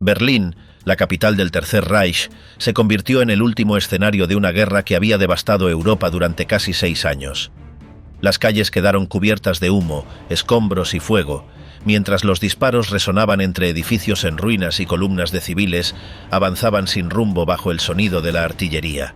Berlín, la capital del Tercer Reich, se convirtió en el último escenario de una guerra que había devastado Europa durante casi 6 años. Las calles quedaron cubiertas de humo, escombros y fuego, mientras los disparos resonaban entre edificios en ruinas y columnas de civiles avanzaban sin rumbo bajo el sonido de la artillería.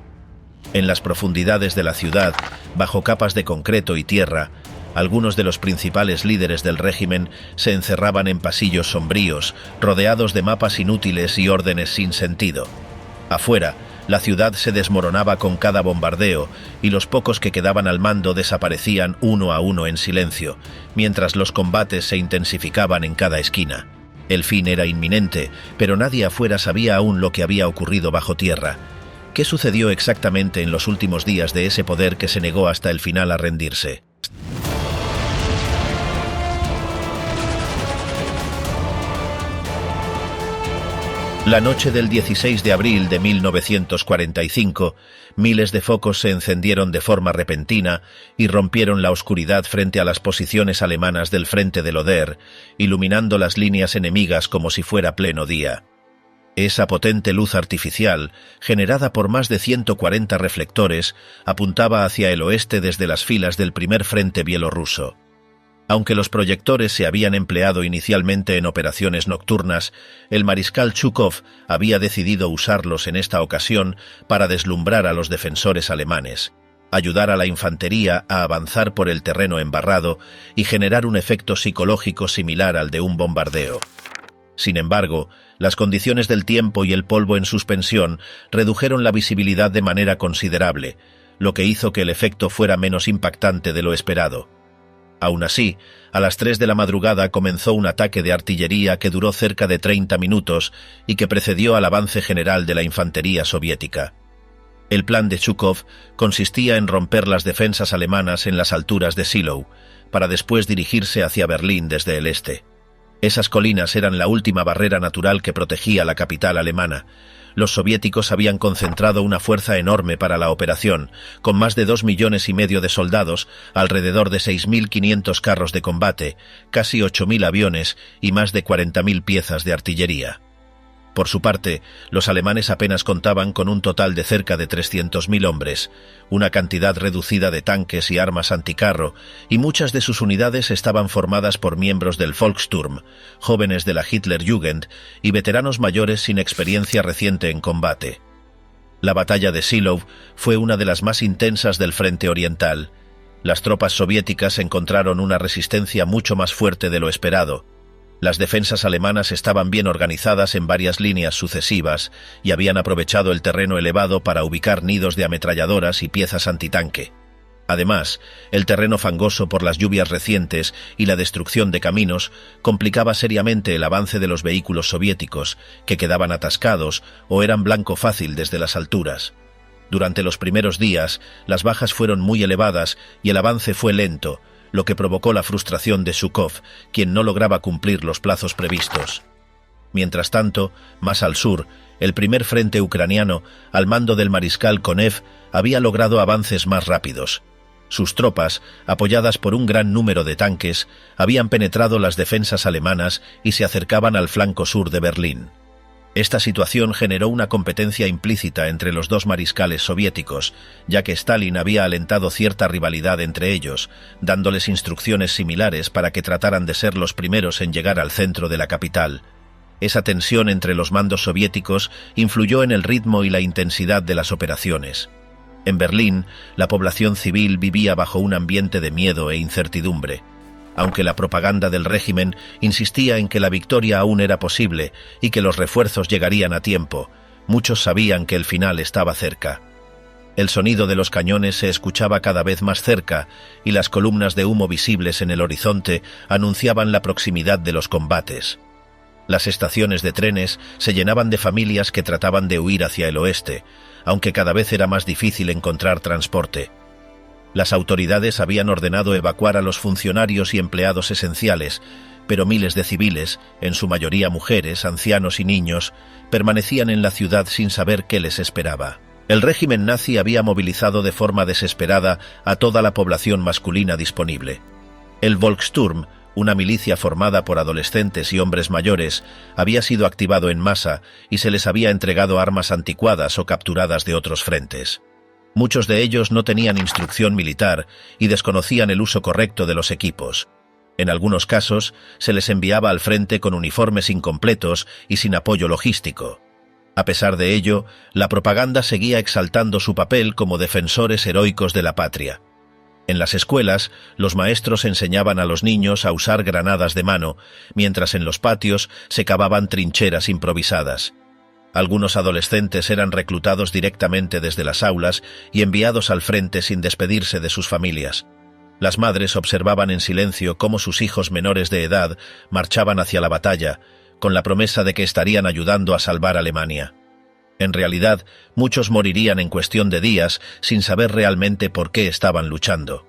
En las profundidades de la ciudad, bajo capas de concreto y tierra, algunos de los principales líderes del régimen se encerraban en pasillos sombríos, rodeados de mapas inútiles y órdenes sin sentido. Afuera, la ciudad se desmoronaba con cada bombardeo y los pocos que quedaban al mando desaparecían uno a uno en silencio, mientras los combates se intensificaban en cada esquina. El fin era inminente, pero nadie afuera sabía aún lo que había ocurrido bajo tierra. ¿Qué sucedió exactamente en los últimos días de ese poder que se negó hasta el final a rendirse? La noche del 16 de abril de 1945, miles de focos se encendieron de forma repentina y rompieron la oscuridad frente a las posiciones alemanas del frente del Oder, iluminando las líneas enemigas como si fuera pleno día. Esa potente luz artificial, generada por más de 140 reflectores, apuntaba hacia el oeste desde las filas del primer frente bielorruso. Aunque los proyectores se habían empleado inicialmente en operaciones nocturnas, el mariscal Zhukov había decidido usarlos en esta ocasión para deslumbrar a los defensores alemanes, ayudar a la infantería a avanzar por el terreno embarrado y generar un efecto psicológico similar al de un bombardeo. Sin embargo, las condiciones del tiempo y el polvo en suspensión redujeron la visibilidad de manera considerable, lo que hizo que el efecto fuera menos impactante de lo esperado. Aún así, a las 3 de la madrugada comenzó un ataque de artillería que duró cerca de 30 minutos y que precedió al avance general de la infantería soviética. El plan de Zhukov consistía en romper las defensas alemanas en las alturas de Zielou, para después dirigirse hacia Berlín desde el este. Esas colinas eran la última barrera natural que protegía la capital alemana. Los soviéticos habían concentrado una fuerza enorme para la operación, con más de 2,5 millones de soldados, alrededor de 6.500 carros de combate, casi 8.000 aviones y más de 40.000 piezas de artillería. Por su parte, los alemanes apenas contaban con un total de cerca de 300.000 hombres, una cantidad reducida de tanques y armas anticarro, y muchas de sus unidades estaban formadas por miembros del Volkssturm, jóvenes de la Hitlerjugend y veteranos mayores sin experiencia reciente en combate. La batalla de Zielou fue una de las más intensas del frente oriental. Las tropas soviéticas encontraron una resistencia mucho más fuerte de lo esperado. Las defensas alemanas estaban bien organizadas en varias líneas sucesivas y habían aprovechado el terreno elevado para ubicar nidos de ametralladoras y piezas antitanque. Además, el terreno fangoso por las lluvias recientes y la destrucción de caminos complicaba seriamente el avance de los vehículos soviéticos, que quedaban atascados o eran blanco fácil desde las alturas. Durante los primeros días, las bajas fueron muy elevadas y el avance fue lento, lo que provocó la frustración de Zhukov, quien no lograba cumplir los plazos previstos. Mientras tanto, más al sur, el primer frente ucraniano, al mando del mariscal Konev, había logrado avances más rápidos. Sus tropas, apoyadas por un gran número de tanques, habían penetrado las defensas alemanas y se acercaban al flanco sur de Berlín. Esta situación generó una competencia implícita entre los dos mariscales soviéticos, ya que Stalin había alentado cierta rivalidad entre ellos, dándoles instrucciones similares para que trataran de ser los primeros en llegar al centro de la capital. Esa tensión entre los mandos soviéticos influyó en el ritmo y la intensidad de las operaciones. En Berlín, la población civil vivía bajo un ambiente de miedo e incertidumbre. Aunque la propaganda del régimen insistía en que la victoria aún era posible y que los refuerzos llegarían a tiempo, muchos sabían que el final estaba cerca. El sonido de los cañones se escuchaba cada vez más cerca y las columnas de humo visibles en el horizonte anunciaban la proximidad de los combates. Las estaciones de trenes se llenaban de familias que trataban de huir hacia el oeste, aunque cada vez era más difícil encontrar transporte. Las autoridades habían ordenado evacuar a los funcionarios y empleados esenciales, pero miles de civiles, en su mayoría mujeres, ancianos y niños, permanecían en la ciudad sin saber qué les esperaba. El régimen nazi había movilizado de forma desesperada a toda la población masculina disponible. El Volkssturm, una milicia formada por adolescentes y hombres mayores, había sido activado en masa y se les había entregado armas anticuadas o capturadas de otros frentes. Muchos de ellos no tenían instrucción militar y desconocían el uso correcto de los equipos. En algunos casos, se les enviaba al frente con uniformes incompletos y sin apoyo logístico. A pesar de ello, la propaganda seguía exaltando su papel como defensores heroicos de la patria. En las escuelas, los maestros enseñaban a los niños a usar granadas de mano, mientras en los patios se cavaban trincheras improvisadas. Algunos adolescentes eran reclutados directamente desde las aulas y enviados al frente sin despedirse de sus familias. Las madres observaban en silencio cómo sus hijos menores de edad marchaban hacia la batalla, con la promesa de que estarían ayudando a salvar Alemania. En realidad, muchos morirían en cuestión de días sin saber realmente por qué estaban luchando.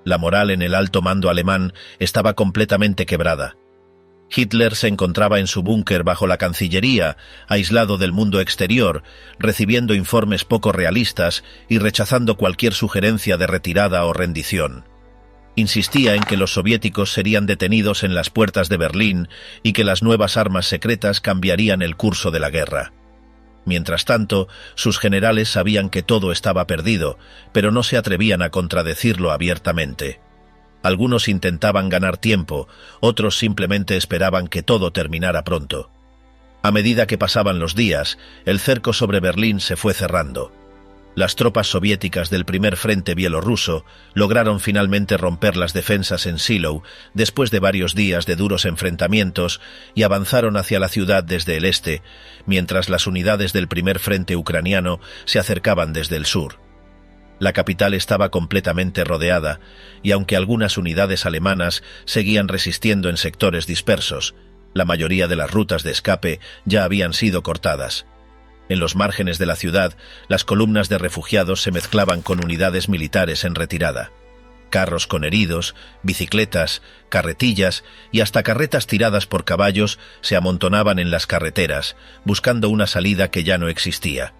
La moral en el alto mando alemán estaba completamente quebrada. Hitler se encontraba en su búnker bajo la Cancillería, aislado del mundo exterior, recibiendo informes poco realistas y rechazando cualquier sugerencia de retirada o rendición. Insistía en que los soviéticos serían detenidos en las puertas de Berlín y que las nuevas armas secretas cambiarían el curso de la guerra. Mientras tanto, sus generales sabían que todo estaba perdido, pero no se atrevían a contradecirlo abiertamente. Algunos intentaban ganar tiempo, otros simplemente esperaban que todo terminara pronto. A medida que pasaban los días, el cerco sobre Berlín se fue cerrando. Las tropas soviéticas del primer frente bielorruso lograron finalmente romper las defensas en Sídlov después de varios días de duros enfrentamientos y avanzaron hacia la ciudad desde el este, mientras las unidades del primer frente ucraniano se acercaban desde el sur. La capital estaba completamente rodeada, y aunque algunas unidades alemanas seguían resistiendo en sectores dispersos, la mayoría de las rutas de escape ya habían sido cortadas. En los márgenes de la ciudad, las columnas de refugiados se mezclaban con unidades militares en retirada. Carros con heridos, bicicletas, carretillas y hasta carretas tiradas por caballos se amontonaban en las carreteras, buscando una salida que ya no existía.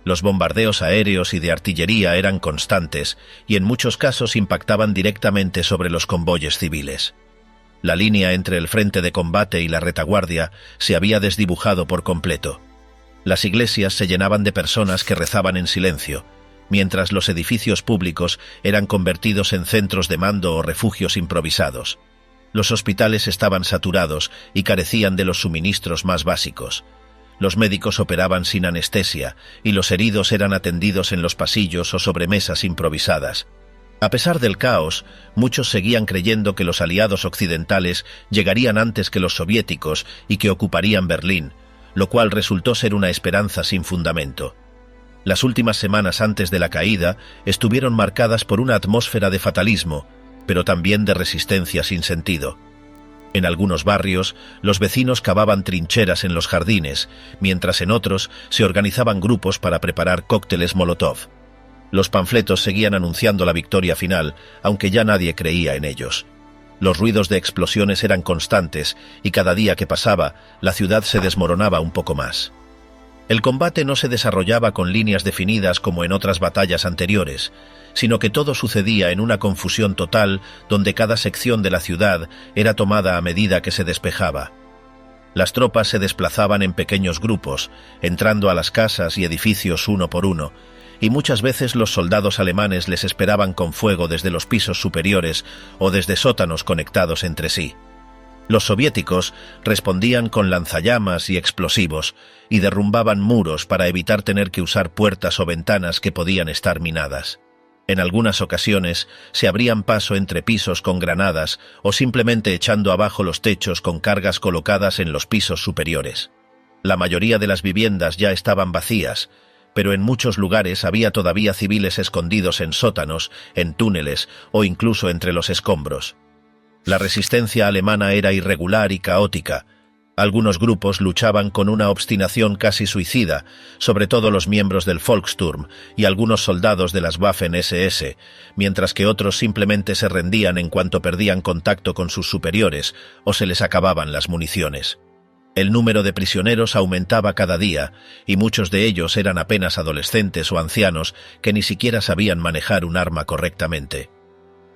Los bombardeos aéreos y de artillería eran constantes y en muchos casos impactaban directamente sobre los convoyes civiles. La línea entre el frente de combate y la retaguardia se había desdibujado por completo. Las iglesias se llenaban de personas que rezaban en silencio, mientras los edificios públicos eran convertidos en centros de mando o refugios improvisados. Los hospitales estaban saturados y carecían de los suministros más básicos. Los médicos operaban sin anestesia y los heridos eran atendidos en los pasillos o sobre mesas improvisadas. A pesar del caos, muchos seguían creyendo que los aliados occidentales llegarían antes que los soviéticos y que ocuparían Berlín, lo cual resultó ser una esperanza sin fundamento. Las últimas semanas antes de la caída estuvieron marcadas por una atmósfera de fatalismo, pero también de resistencia sin sentido. En algunos barrios, los vecinos cavaban trincheras en los jardines, mientras en otros se organizaban grupos para preparar cócteles Molotov. Los panfletos seguían anunciando la victoria final, aunque ya nadie creía en ellos. Los ruidos de explosiones eran constantes y cada día que pasaba, la ciudad se desmoronaba un poco más. El combate no se desarrollaba con líneas definidas como en otras batallas anteriores, sino que todo sucedía en una confusión total donde cada sección de la ciudad era tomada a medida que se despejaba. Las tropas se desplazaban en pequeños grupos, entrando a las casas y edificios uno por uno, y muchas veces los soldados alemanes les esperaban con fuego desde los pisos superiores o desde sótanos conectados entre sí. Los soviéticos respondían con lanzallamas y explosivos y derrumbaban muros para evitar tener que usar puertas o ventanas que podían estar minadas. En algunas ocasiones se abrían paso entre pisos con granadas o simplemente echando abajo los techos con cargas colocadas en los pisos superiores. La mayoría de las viviendas ya estaban vacías, pero en muchos lugares había todavía civiles escondidos en sótanos, en túneles o incluso entre los escombros. La resistencia alemana era irregular y caótica. Algunos grupos luchaban con una obstinación casi suicida, sobre todo los miembros del Volkssturm y algunos soldados de las Waffen-SS, mientras que otros simplemente se rendían en cuanto perdían contacto con sus superiores o se les acababan las municiones. El número de prisioneros aumentaba cada día, y muchos de ellos eran apenas adolescentes o ancianos que ni siquiera sabían manejar un arma correctamente.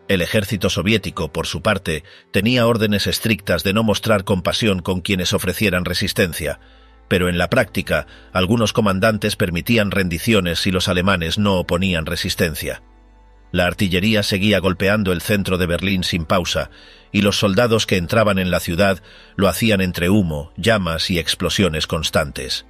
El ejército soviético, por su parte, tenía órdenes estrictas de no mostrar compasión con quienes ofrecieran resistencia, pero en la práctica, algunos comandantes permitían rendiciones si los alemanes no oponían resistencia. La artillería seguía golpeando el centro de Berlín sin pausa, y los soldados que entraban en la ciudad lo hacían entre humo, llamas y explosiones constantes.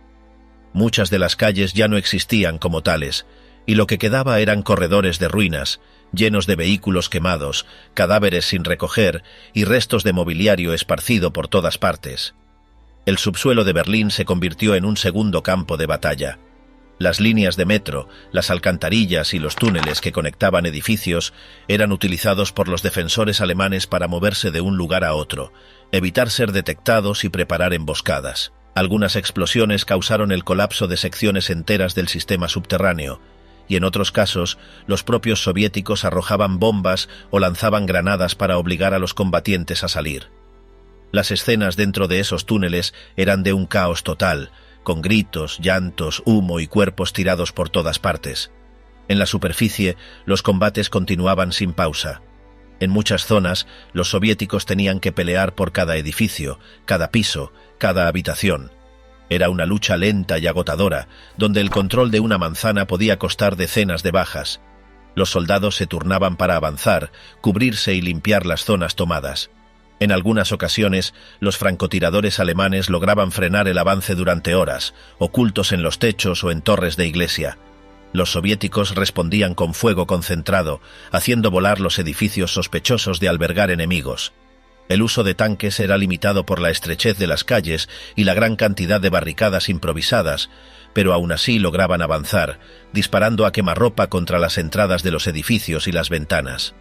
Muchas de las calles ya no existían como tales, y lo que quedaba eran corredores de ruinas, llenos de vehículos quemados, cadáveres sin recoger y restos de mobiliario esparcido por todas partes. El subsuelo de Berlín se convirtió en un segundo campo de batalla. Las líneas de metro, las alcantarillas y los túneles que conectaban edificios eran utilizados por los defensores alemanes para moverse de un lugar a otro, evitar ser detectados y preparar emboscadas. Algunas explosiones causaron el colapso de secciones enteras del sistema subterráneo, y en otros casos, los propios soviéticos arrojaban bombas o lanzaban granadas para obligar a los combatientes a salir. Las escenas dentro de esos túneles eran de un caos total, con gritos, llantos, humo y cuerpos tirados por todas partes. En la superficie, los combates continuaban sin pausa. En muchas zonas, los soviéticos tenían que pelear por cada edificio, cada piso, cada habitación. Era una lucha lenta y agotadora, donde el control de una manzana podía costar decenas de bajas. Los soldados se turnaban para avanzar, cubrirse y limpiar las zonas tomadas. En algunas ocasiones, los francotiradores alemanes lograban frenar el avance durante horas, ocultos en los techos o en torres de iglesia. Los soviéticos respondían con fuego concentrado, haciendo volar los edificios sospechosos de albergar enemigos. El uso de tanques era limitado por la estrechez de las calles y la gran cantidad de barricadas improvisadas, pero aún así lograban avanzar, disparando a quemarropa contra las entradas de los edificios y las ventanas.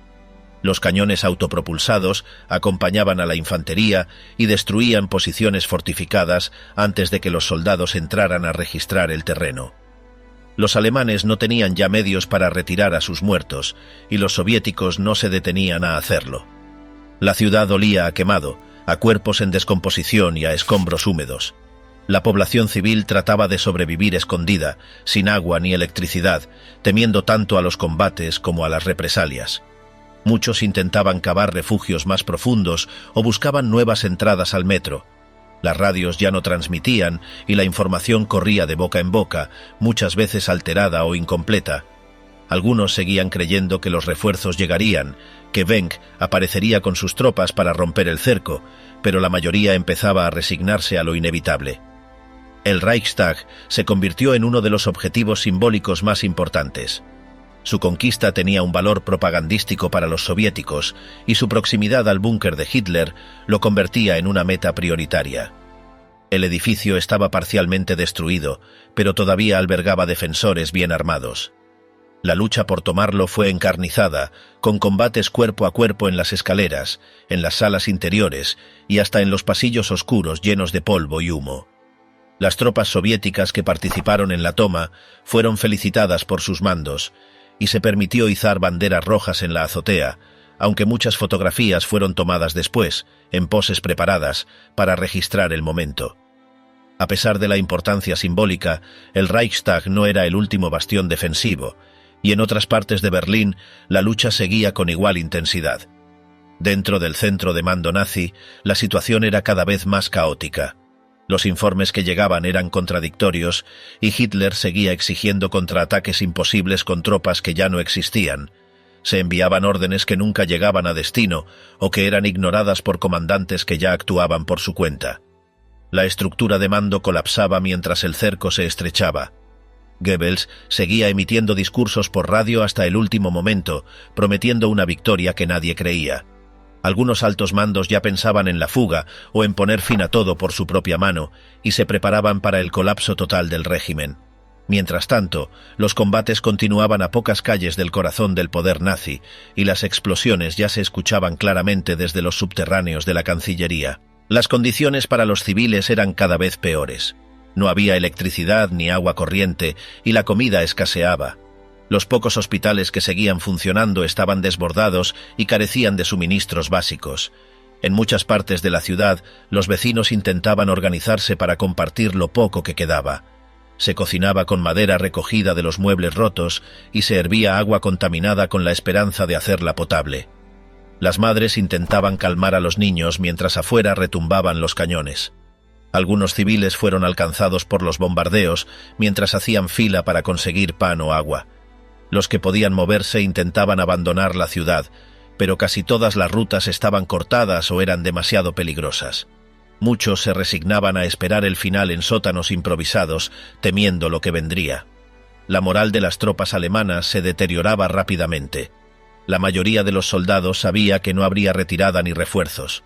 Los cañones autopropulsados acompañaban a la infantería y destruían posiciones fortificadas antes de que los soldados entraran a registrar el terreno. Los alemanes no tenían ya medios para retirar a sus muertos, y los soviéticos no se detenían a hacerlo. La ciudad olía a quemado, a cuerpos en descomposición y a escombros húmedos. La población civil trataba de sobrevivir escondida, sin agua ni electricidad, temiendo tanto a los combates como a las represalias. Muchos intentaban cavar refugios más profundos o buscaban nuevas entradas al metro. Las radios ya no transmitían y la información corría de boca en boca, muchas veces alterada o incompleta. Algunos seguían creyendo que los refuerzos llegarían, que Wenck aparecería con sus tropas para romper el cerco, pero la mayoría empezaba a resignarse a lo inevitable. El Reichstag se convirtió en uno de los objetivos simbólicos más importantes. Su conquista tenía un valor propagandístico para los soviéticos y su proximidad al búnker de Hitler lo convertía en una meta prioritaria. El edificio estaba parcialmente destruido, pero todavía albergaba defensores bien armados. La lucha por tomarlo fue encarnizada, con combates cuerpo a cuerpo en las escaleras, en las salas interiores y hasta en los pasillos oscuros llenos de polvo y humo. Las tropas soviéticas que participaron en la toma fueron felicitadas por sus mandos, y se permitió izar banderas rojas en la azotea, aunque muchas fotografías fueron tomadas después, en poses preparadas, para registrar el momento. A pesar de la importancia simbólica, el Reichstag no era el último bastión defensivo, y en otras partes de Berlín la lucha seguía con igual intensidad. Dentro del centro de mando nazi, la situación era cada vez más caótica. Los informes que llegaban eran contradictorios y Hitler seguía exigiendo contraataques imposibles con tropas que ya no existían. Se enviaban órdenes que nunca llegaban a destino o que eran ignoradas por comandantes que ya actuaban por su cuenta. La estructura de mando colapsaba mientras el cerco se estrechaba. Goebbels seguía emitiendo discursos por radio hasta el último momento, prometiendo una victoria que nadie creía. Algunos altos mandos ya pensaban en la fuga o en poner fin a todo por su propia mano y se preparaban para el colapso total del régimen. Mientras tanto, los combates continuaban a pocas calles del corazón del poder nazi y las explosiones ya se escuchaban claramente desde los subterráneos de la Cancillería. Las condiciones para los civiles eran cada vez peores. No había electricidad ni agua corriente y la comida escaseaba. Los pocos hospitales que seguían funcionando estaban desbordados y carecían de suministros básicos. En muchas partes de la ciudad, los vecinos intentaban organizarse para compartir lo poco que quedaba. Se cocinaba con madera recogida de los muebles rotos y se hervía agua contaminada con la esperanza de hacerla potable. Las madres intentaban calmar a los niños mientras afuera retumbaban los cañones. Algunos civiles fueron alcanzados por los bombardeos mientras hacían fila para conseguir pan o agua. Los que podían moverse intentaban abandonar la ciudad, pero casi todas las rutas estaban cortadas o eran demasiado peligrosas. Muchos se resignaban a esperar el final en sótanos improvisados, temiendo lo que vendría. La moral de las tropas alemanas se deterioraba rápidamente. La mayoría de los soldados sabía que no habría retirada ni refuerzos.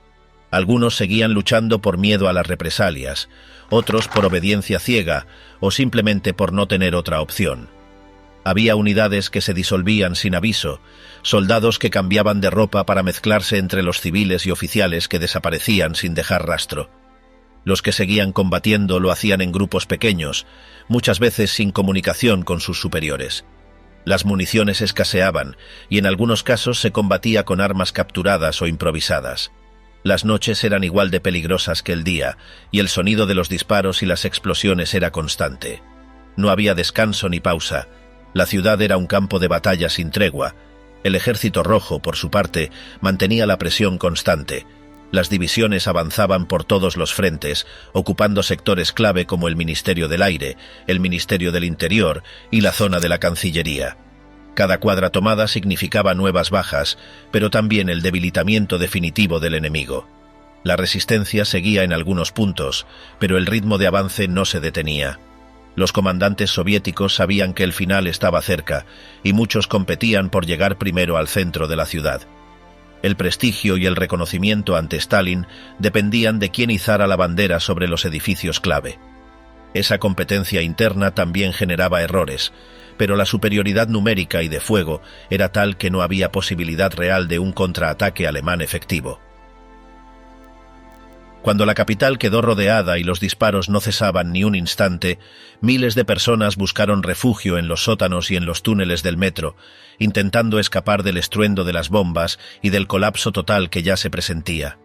Algunos seguían luchando por miedo a las represalias, otros por obediencia ciega o simplemente por no tener otra opción. Había unidades que se disolvían sin aviso, soldados que cambiaban de ropa para mezclarse entre los civiles y oficiales que desaparecían sin dejar rastro. Los que seguían combatiendo lo hacían en grupos pequeños, muchas veces sin comunicación con sus superiores. Las municiones escaseaban y en algunos casos se combatía con armas capturadas o improvisadas. Las noches eran igual de peligrosas que el día y el sonido de los disparos y las explosiones era constante. No había descanso ni pausa. La ciudad era un campo de batalla sin tregua. El Ejército Rojo, por su parte, mantenía la presión constante. Las divisiones avanzaban por todos los frentes, ocupando sectores clave como el Ministerio del Aire, el Ministerio del Interior y la zona de la Cancillería. Cada cuadra tomada significaba nuevas bajas, pero también el debilitamiento definitivo del enemigo. La resistencia seguía en algunos puntos, pero el ritmo de avance no se detenía. Los comandantes soviéticos sabían que el final estaba cerca, y muchos competían por llegar primero al centro de la ciudad. El prestigio y el reconocimiento ante Stalin dependían de quién izara la bandera sobre los edificios clave. Esa competencia interna también generaba errores, pero la superioridad numérica y de fuego era tal que no había posibilidad real de un contraataque alemán efectivo. Cuando la capital quedó rodeada y los disparos no cesaban ni un instante, miles de personas buscaron refugio en los sótanos y en los túneles del metro, intentando escapar del estruendo de las bombas y del colapso total que ya se presentía.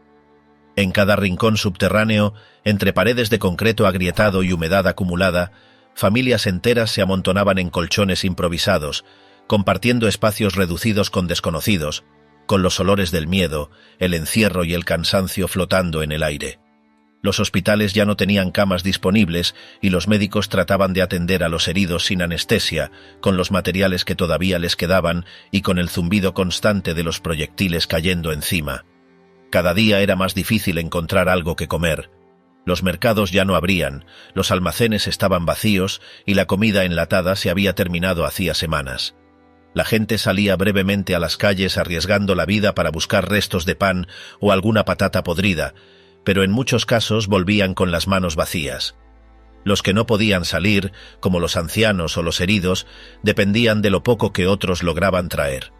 En cada rincón subterráneo, entre paredes de concreto agrietado y humedad acumulada, familias enteras se amontonaban en colchones improvisados, compartiendo espacios reducidos con desconocidos, con los olores del miedo, el encierro y el cansancio flotando en el aire. Los hospitales ya no tenían camas disponibles y los médicos trataban de atender a los heridos sin anestesia, con los materiales que todavía les quedaban y con el zumbido constante de los proyectiles cayendo encima. Cada día era más difícil encontrar algo que comer. Los mercados ya no abrían, los almacenes estaban vacíos y la comida enlatada se había terminado hacía semanas. La gente salía brevemente a las calles arriesgando la vida para buscar restos de pan o alguna patata podrida, pero en muchos casos volvían con las manos vacías. Los que no podían salir, como los ancianos o los heridos, dependían de lo poco que otros lograban traer.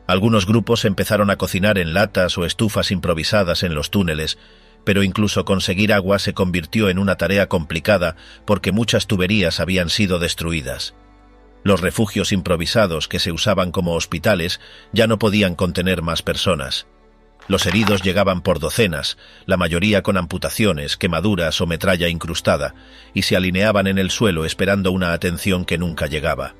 Algunos grupos empezaron a cocinar en latas o estufas improvisadas en los túneles, pero incluso conseguir agua se convirtió en una tarea complicada porque muchas tuberías habían sido destruidas. Los refugios improvisados que se usaban como hospitales ya no podían contener más personas. Los heridos llegaban por docenas, la mayoría con amputaciones, quemaduras o metralla incrustada, y se alineaban en el suelo esperando una atención que nunca llegaba.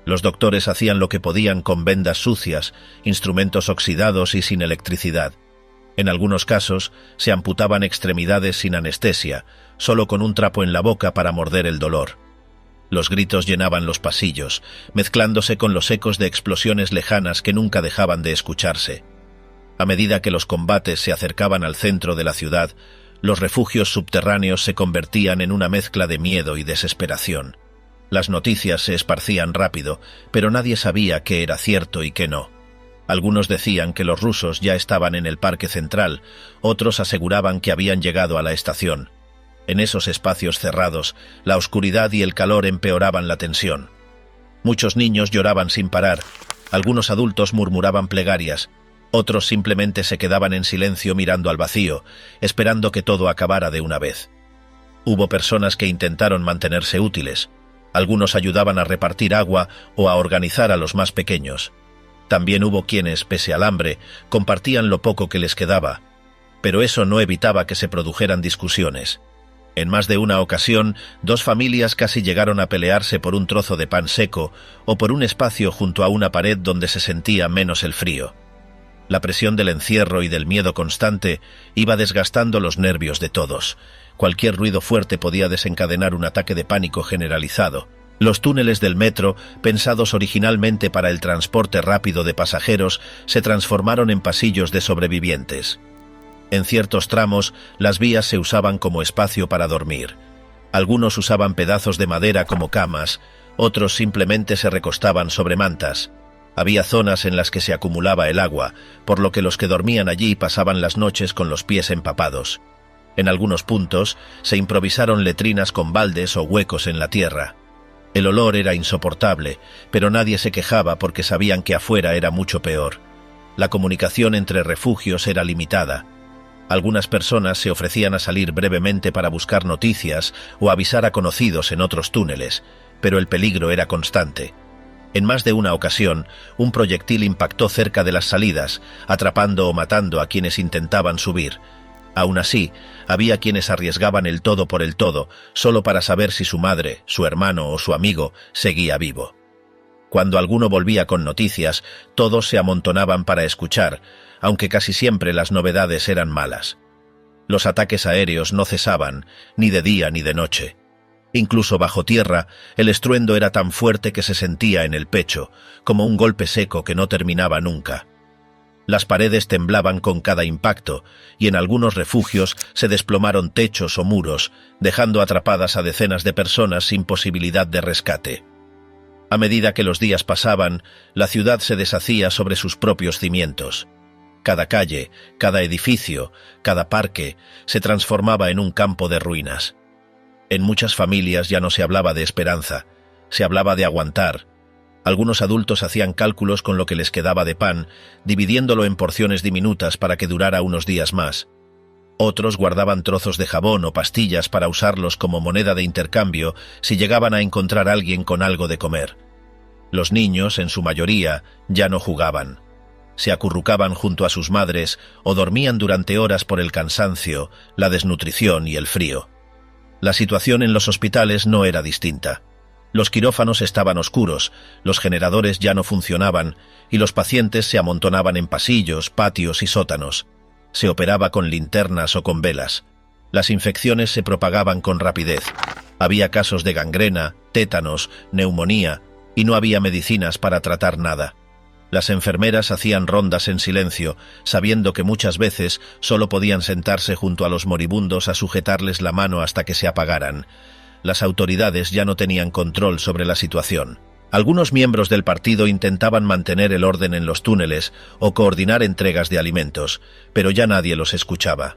Los doctores hacían lo que podían con vendas sucias, instrumentos oxidados y sin electricidad. En algunos casos se amputaban extremidades sin anestesia, solo con un trapo en la boca para morder el dolor. Los gritos llenaban los pasillos, mezclándose con los ecos de explosiones lejanas que nunca dejaban de escucharse. A medida que los combates se acercaban al centro de la ciudad, los refugios subterráneos se convertían en una mezcla de miedo y desesperación. Las noticias se esparcían rápido, pero nadie sabía qué era cierto y qué no. Algunos decían que los rusos ya estaban en el parque central, otros aseguraban que habían llegado a la estación. En esos espacios cerrados, la oscuridad y el calor empeoraban la tensión. Muchos niños lloraban sin parar, algunos adultos murmuraban plegarias, otros simplemente se quedaban en silencio mirando al vacío, esperando que todo acabara de una vez. Hubo personas que intentaron mantenerse útiles. Algunos ayudaban a repartir agua o a organizar a los más pequeños. También hubo quienes, pese al hambre, compartían lo poco que les quedaba, pero eso no evitaba que se produjeran discusiones. En más de una ocasión, dos familias casi llegaron a pelearse por un trozo de pan seco o por un espacio junto a una pared donde se sentía menos el frío. La presión del encierro y del miedo constante iba desgastando los nervios de todos. Cualquier ruido fuerte podía desencadenar un ataque de pánico generalizado. Los túneles del metro, pensados originalmente para el transporte rápido de pasajeros, se transformaron en pasillos de sobrevivientes. En ciertos tramos, las vías se usaban como espacio para dormir. Algunos usaban pedazos de madera como camas, otros simplemente se recostaban sobre mantas. Había zonas en las que se acumulaba el agua, por lo que los que dormían allí pasaban las noches con los pies empapados. En algunos puntos se improvisaron letrinas con baldes o huecos en la tierra. El olor era insoportable, pero nadie se quejaba porque sabían que afuera era mucho peor. La comunicación entre refugios era limitada. Algunas personas se ofrecían a salir brevemente para buscar noticias o avisar a conocidos en otros túneles, pero el peligro era constante. En más de una ocasión, un proyectil impactó cerca de las salidas, atrapando o matando a quienes intentaban subir. Aún así, había quienes arriesgaban el todo por el todo, solo para saber si su madre, su hermano o su amigo seguía vivo. Cuando alguno volvía con noticias, todos se amontonaban para escuchar, aunque casi siempre las novedades eran malas. Los ataques aéreos no cesaban, ni de día ni de noche. Incluso bajo tierra, el estruendo era tan fuerte que se sentía en el pecho, como un golpe seco que no terminaba nunca. Las paredes temblaban con cada impacto, y en algunos refugios se desplomaron techos o muros, dejando atrapadas a decenas de personas sin posibilidad de rescate. A medida que los días pasaban, la ciudad se deshacía sobre sus propios cimientos. Cada calle, cada edificio, cada parque, se transformaba en un campo de ruinas. En muchas familias ya no se hablaba de esperanza, se hablaba de aguantar. Algunos adultos hacían cálculos con lo que les quedaba de pan, dividiéndolo en porciones diminutas para que durara unos días más. Otros guardaban trozos de jabón o pastillas para usarlos como moneda de intercambio si llegaban a encontrar a alguien con algo de comer. Los niños, en su mayoría, ya no jugaban. Se acurrucaban junto a sus madres o dormían durante horas por el cansancio, la desnutrición y el frío. La situación en los hospitales no era distinta. Los quirófanos estaban oscuros, los generadores ya no funcionaban y los pacientes se amontonaban en pasillos, patios y sótanos. Se operaba con linternas o con velas. Las infecciones se propagaban con rapidez. Había casos de gangrena, tétanos, neumonía y no había medicinas para tratar nada. Las enfermeras hacían rondas en silencio, sabiendo que muchas veces solo podían sentarse junto a los moribundos a sujetarles la mano hasta que se apagaran. Las autoridades ya no tenían control sobre la situación. Algunos miembros del partido intentaban mantener el orden en los túneles o coordinar entregas de alimentos, pero ya nadie los escuchaba.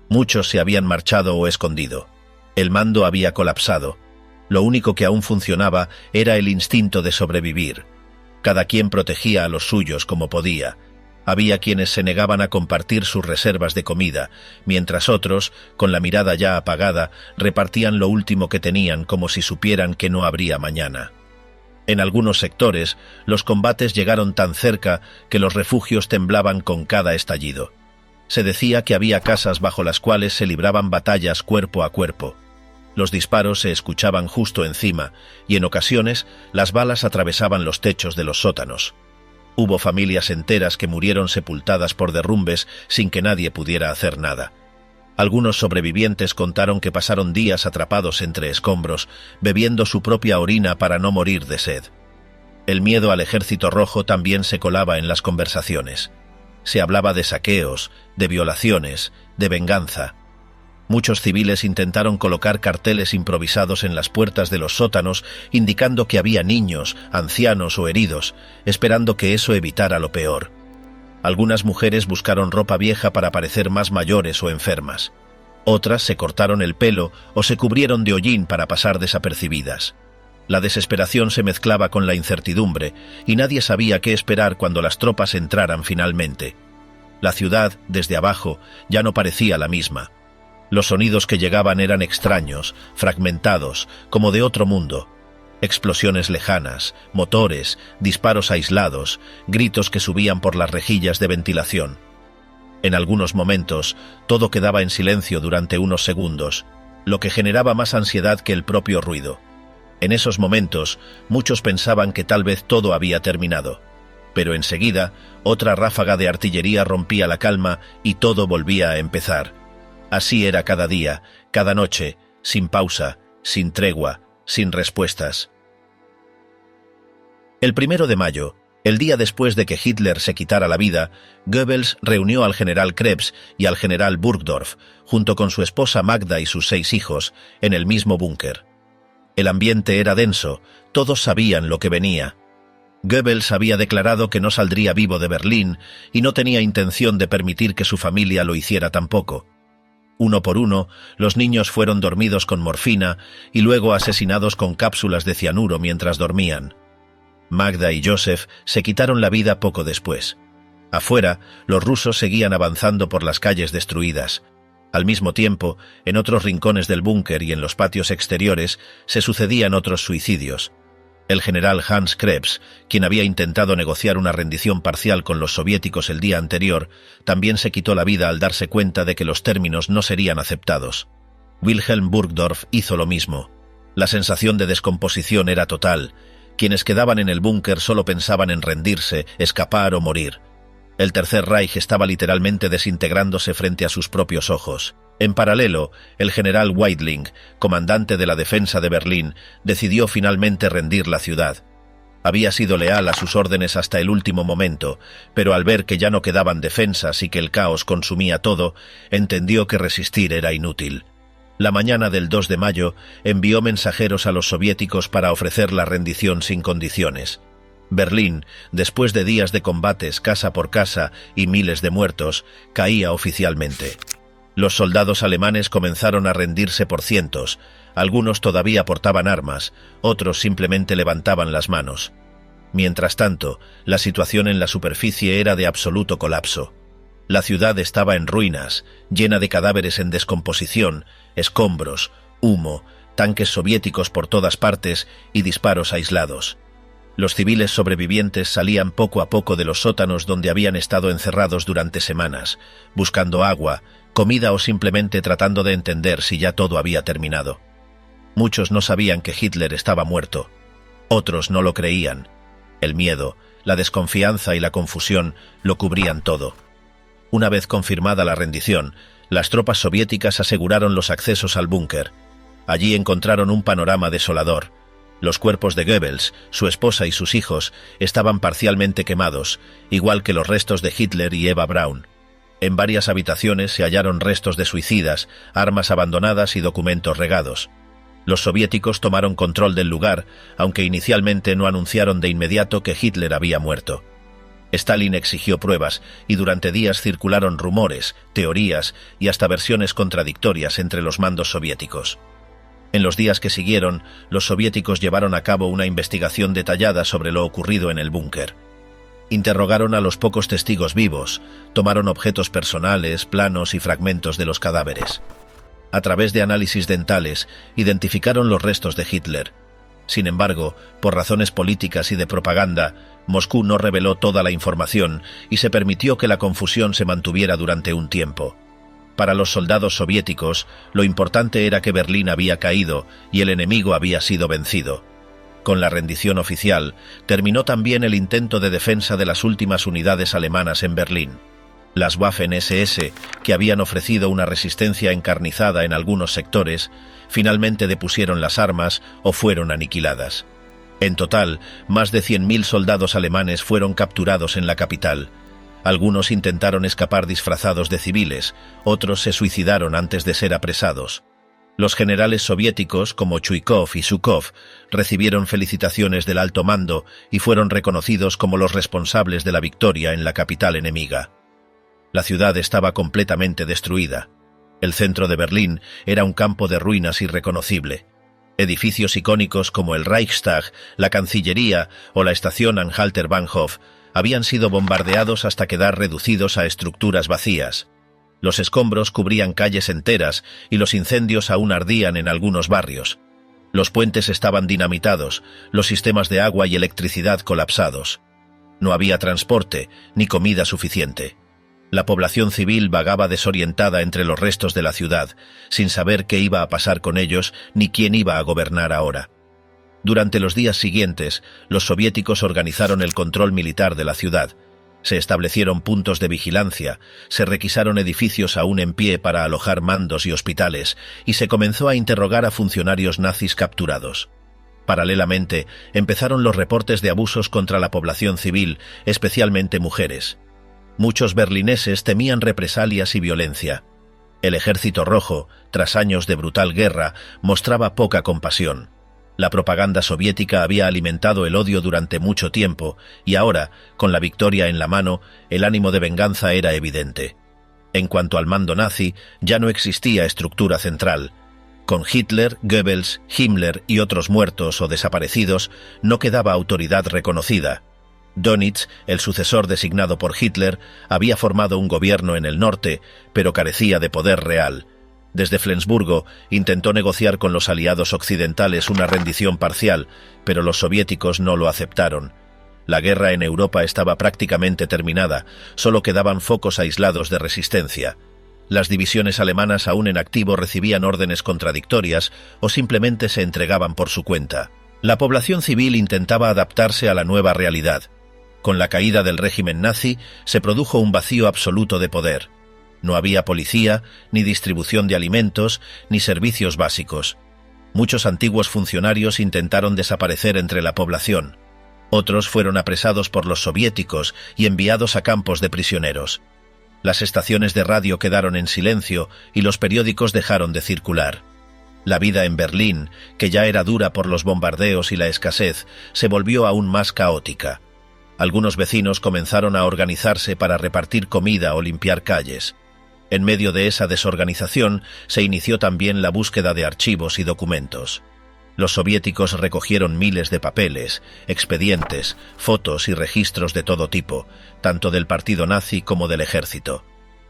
Muchos se habían marchado o escondido. El mando había colapsado. Lo único que aún funcionaba era el instinto de sobrevivir. Cada quien protegía a los suyos como podía. Había quienes se negaban a compartir sus reservas de comida, mientras otros, con la mirada ya apagada, repartían lo último que tenían como si supieran que no habría mañana. En algunos sectores, los combates llegaron tan cerca que los refugios temblaban con cada estallido. Se decía que había casas bajo las cuales se libraban batallas cuerpo a cuerpo. Los disparos se escuchaban justo encima, y en ocasiones las balas atravesaban los techos de los sótanos. Hubo familias enteras que murieron sepultadas por derrumbes sin que nadie pudiera hacer nada. Algunos sobrevivientes contaron que pasaron días atrapados entre escombros, bebiendo su propia orina para no morir de sed. El miedo al Ejército Rojo también se colaba en las conversaciones. Se hablaba de saqueos, de violaciones, de venganza. Muchos civiles intentaron colocar carteles improvisados en las puertas de los sótanos indicando que había niños, ancianos o heridos, esperando que eso evitara lo peor. Algunas mujeres buscaron ropa vieja para parecer más mayores o enfermas. Otras se cortaron el pelo o se cubrieron de hollín para pasar desapercibidas. La desesperación se mezclaba con la incertidumbre y nadie sabía qué esperar cuando las tropas entraran finalmente. La ciudad, desde abajo, ya no parecía la misma. Los sonidos que llegaban eran extraños, fragmentados, como de otro mundo. Explosiones lejanas, motores, disparos aislados, gritos que subían por las rejillas de ventilación. En algunos momentos, todo quedaba en silencio durante unos segundos, lo que generaba más ansiedad que el propio ruido. En esos momentos, muchos pensaban que tal vez todo había terminado. Pero enseguida, otra ráfaga de artillería rompía la calma y todo volvía a empezar. Así era cada día, cada noche, sin pausa, sin tregua, sin respuestas. El 1 de mayo, el día después de que Hitler se quitara la vida, Goebbels reunió al general Krebs y al general Burgdorf, junto con su esposa Magda y sus 6 hijos, en el mismo búnker. El ambiente era denso, todos sabían lo que venía. Goebbels había declarado que no saldría vivo de Berlín y no tenía intención de permitir que su familia lo hiciera tampoco. Uno por uno, los niños fueron dormidos con morfina y luego asesinados con cápsulas de cianuro mientras dormían. Magda y Joseph se quitaron la vida poco después. Afuera, los rusos seguían avanzando por las calles destruidas. Al mismo tiempo, en otros rincones del búnker y en los patios exteriores se sucedían otros suicidios. El general Hans Krebs, quien había intentado negociar una rendición parcial con los soviéticos el día anterior, también se quitó la vida al darse cuenta de que los términos no serían aceptados. Wilhelm Burgdorf hizo lo mismo. La sensación de descomposición era total. Quienes quedaban en el búnker solo pensaban en rendirse, escapar o morir. El Tercer Reich estaba literalmente desintegrándose frente a sus propios ojos. En paralelo, el general Weidling, comandante de la defensa de Berlín, decidió finalmente rendir la ciudad. Había sido leal a sus órdenes hasta el último momento, pero al ver que ya no quedaban defensas y que el caos consumía todo, entendió que resistir era inútil. La mañana del 2 de mayo envió mensajeros a los soviéticos para ofrecer la rendición sin condiciones. Berlín, después de días de combates casa por casa y miles de muertos, caía oficialmente. Los soldados alemanes comenzaron a rendirse por cientos, algunos todavía portaban armas, otros simplemente levantaban las manos. Mientras tanto, la situación en la superficie era de absoluto colapso. La ciudad estaba en ruinas, llena de cadáveres en descomposición, escombros, humo, tanques soviéticos por todas partes y disparos aislados. Los civiles sobrevivientes salían poco a poco de los sótanos donde habían estado encerrados durante semanas, buscando agua, comida o simplemente tratando de entender si ya todo había terminado. Muchos no sabían que Hitler estaba muerto. Otros no lo creían. El miedo, la desconfianza y la confusión lo cubrían todo. Una vez confirmada la rendición, las tropas soviéticas aseguraron los accesos al búnker. Allí encontraron un panorama desolador. Los cuerpos de Goebbels, su esposa y sus hijos estaban parcialmente quemados, igual que los restos de Hitler y Eva Braun. En varias habitaciones se hallaron restos de suicidas, armas abandonadas y documentos regados. Los soviéticos tomaron control del lugar, aunque inicialmente no anunciaron de inmediato que Hitler había muerto. Stalin exigió pruebas y durante días circularon rumores, teorías y hasta versiones contradictorias entre los mandos soviéticos. En los días que siguieron, los soviéticos llevaron a cabo una investigación detallada sobre lo ocurrido en el búnker. Interrogaron a los pocos testigos vivos, tomaron objetos personales, planos y fragmentos de los cadáveres. A través de análisis dentales, identificaron los restos de Hitler. Sin embargo, por razones políticas y de propaganda, Moscú no reveló toda la información y se permitió que la confusión se mantuviera durante un tiempo. Para los soldados soviéticos, lo importante era que Berlín había caído y el enemigo había sido vencido. Con la rendición oficial, terminó también el intento de defensa de las últimas unidades alemanas en Berlín. Las Waffen-SS, que habían ofrecido una resistencia encarnizada en algunos sectores, finalmente depusieron las armas o fueron aniquiladas. En total, más de 100.000 soldados alemanes fueron capturados en la capital. Algunos intentaron escapar disfrazados de civiles, otros se suicidaron antes de ser apresados. Los generales soviéticos, como Chuikov y Zhukov, recibieron felicitaciones del alto mando y fueron reconocidos como los responsables de la victoria en la capital enemiga. La ciudad estaba completamente destruida. El centro de Berlín era un campo de ruinas irreconocible. Edificios icónicos como el Reichstag, la Cancillería o la estación Anhalter-Bahnhof habían sido bombardeados hasta quedar reducidos a estructuras vacías. Los escombros cubrían calles enteras y los incendios aún ardían en algunos barrios. Los puentes estaban dinamitados, los sistemas de agua y electricidad colapsados. No había transporte ni comida suficiente. La población civil vagaba desorientada entre los restos de la ciudad, sin saber qué iba a pasar con ellos ni quién iba a gobernar ahora. Durante los días siguientes, los soviéticos organizaron el control militar de la ciudad. Se establecieron puntos de vigilancia, se requisaron edificios aún en pie para alojar mandos y hospitales, y se comenzó a interrogar a funcionarios nazis capturados. Paralelamente, empezaron los reportes de abusos contra la población civil, especialmente mujeres. Muchos berlineses temían represalias y violencia. El Ejército Rojo, tras años de brutal guerra, mostraba poca compasión. La propaganda soviética había alimentado el odio durante mucho tiempo, y ahora, con la victoria en la mano, el ánimo de venganza era evidente. En cuanto al mando nazi, ya no existía estructura central. Con Hitler, Goebbels, Himmler y otros muertos o desaparecidos, no quedaba autoridad reconocida. Dönitz, el sucesor designado por Hitler, había formado un gobierno en el norte, pero carecía de poder real. Desde Flensburgo intentó negociar con los aliados occidentales una rendición parcial, pero los soviéticos no lo aceptaron. La guerra en Europa estaba prácticamente terminada, solo quedaban focos aislados de resistencia. Las divisiones alemanas aún en activo recibían órdenes contradictorias o simplemente se entregaban por su cuenta. La población civil intentaba adaptarse a la nueva realidad. Con la caída del régimen nazi se produjo un vacío absoluto de poder. No había policía, ni distribución de alimentos, ni servicios básicos. Muchos antiguos funcionarios intentaron desaparecer entre la población. Otros fueron apresados por los soviéticos y enviados a campos de prisioneros. Las estaciones de radio quedaron en silencio y los periódicos dejaron de circular. La vida en Berlín, que ya era dura por los bombardeos y la escasez, se volvió aún más caótica. Algunos vecinos comenzaron a organizarse para repartir comida o limpiar calles. En medio de esa desorganización se inició también la búsqueda de archivos y documentos. Los soviéticos recogieron miles de papeles, expedientes, fotos y registros de todo tipo, tanto del partido nazi como del ejército.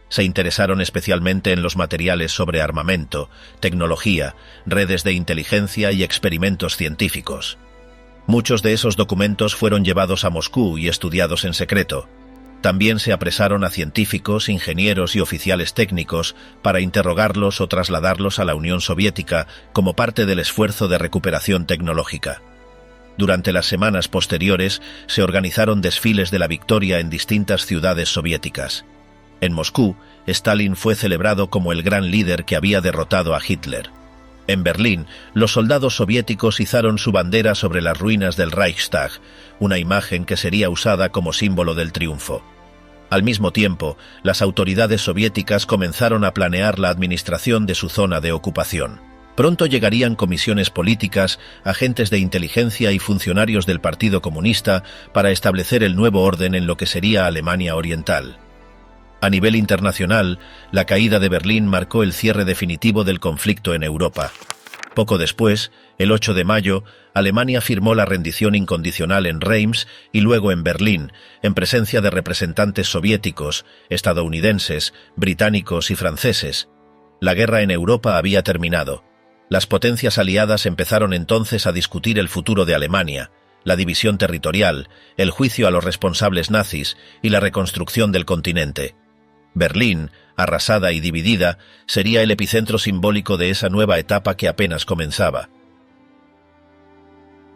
Se interesaron especialmente en los materiales sobre armamento, tecnología, redes de inteligencia y experimentos científicos. Muchos de esos documentos fueron llevados a Moscú y estudiados en secreto. También se apresaron a científicos, ingenieros y oficiales técnicos para interrogarlos o trasladarlos a la Unión Soviética como parte del esfuerzo de recuperación tecnológica. Durante las semanas posteriores se organizaron desfiles de la victoria en distintas ciudades soviéticas. En Moscú, Stalin fue celebrado como el gran líder que había derrotado a Hitler. En Berlín, los soldados soviéticos izaron su bandera sobre las ruinas del Reichstag, una imagen que sería usada como símbolo del triunfo. Al mismo tiempo, las autoridades soviéticas comenzaron a planear la administración de su zona de ocupación. Pronto llegarían comisiones políticas, agentes de inteligencia y funcionarios del Partido Comunista para establecer el nuevo orden en lo que sería Alemania Oriental. A nivel internacional, la caída de Berlín marcó el cierre definitivo del conflicto en Europa. Poco después, el 8 de mayo, Alemania firmó la rendición incondicional en Reims y luego en Berlín, en presencia de representantes soviéticos, estadounidenses, británicos y franceses. La guerra en Europa había terminado. Las potencias aliadas empezaron entonces a discutir el futuro de Alemania, la división territorial, el juicio a los responsables nazis y la reconstrucción del continente. Berlín, arrasada y dividida, sería el epicentro simbólico de esa nueva etapa que apenas comenzaba.